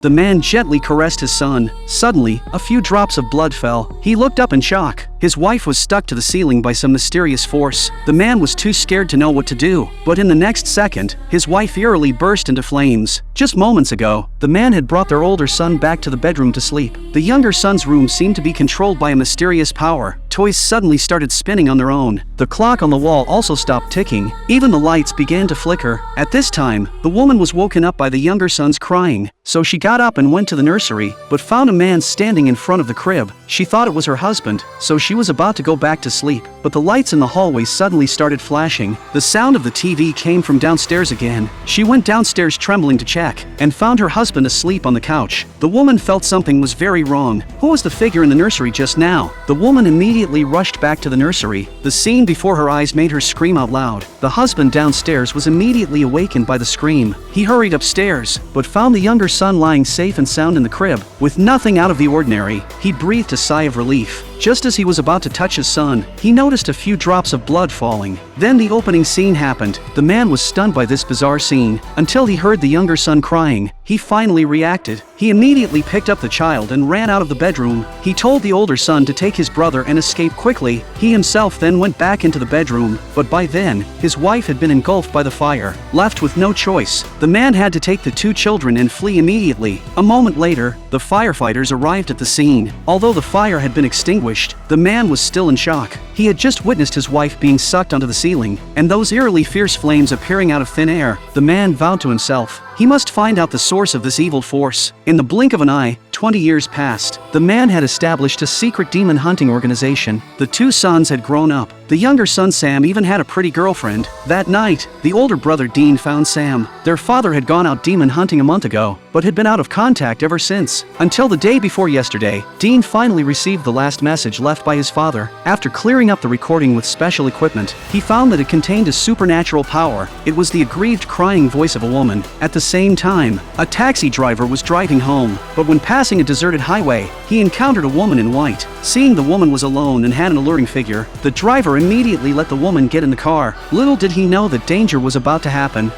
The man gently caressed his son. Suddenly, a few drops of blood fell. He looked up in shock. His wife was stuck to the ceiling by some mysterious force. The man was too scared to know what to do, but in the next second, his wife eerily burst into flames. Just moments ago, the man had brought their older son back to the bedroom to sleep. The younger son's room seemed to be controlled by a mysterious power. Toys suddenly started spinning on their own. The clock on the wall also stopped ticking. Even the lights began to flicker. At this time, the woman was woken up by the younger son's crying. So she got up and went to the nursery, but found a man standing in front of the crib. She thought it was her husband, so she was about to go back to sleep. But the lights in the hallway suddenly started flashing. The sound of the TV came from downstairs again. She went downstairs trembling to check, and found her husband asleep on the couch. The woman felt something was very wrong. Who was the figure in the nursery just now? The woman immediately rushed back to the nursery. The scene before her eyes made her scream out loud. The husband downstairs was immediately awakened by the scream. He hurried upstairs, but found the younger son lying safe and sound in the crib. With nothing out of the ordinary, he breathed a sigh of relief. Just as he was about to touch his son, he noticed a few drops of blood falling. Then the opening scene happened. The man was stunned by this bizarre scene, until he heard the younger son crying. He finally reacted. He immediately picked up the child and ran out of the bedroom. He told the older son to take his brother and escape quickly. He himself then went back into the bedroom, but by then, his wife had been engulfed by the fire. Left with no choice, the man had to take the two children and flee immediately. A moment later, the firefighters arrived at the scene. Although the fire had been extinguished, the man was still in shock. He had just witnessed his wife being sucked onto the ceiling, and those eerily fierce flames appearing out of thin air. The man vowed to himself, he must find out the source of this evil force. In the blink of an eye, 20 years passed. The man had established a secret demon hunting organization. The two sons had grown up. The younger son Sam even had a pretty girlfriend. That night, the older brother Dean found Sam. Their father had gone out demon hunting a month ago, but had been out of contact ever since. Until the day before yesterday, Dean finally received the last message left by his father. After clearing up the recording with special equipment, he found that it contained a supernatural power. It was the aggrieved crying voice of a woman. At the same time, a taxi driver was driving home, but when passing a deserted highway, he encountered a woman in white. Seeing the woman was alone and had an alluring figure, the driver immediately let the woman get in the car. Little did he know that danger was about to happen.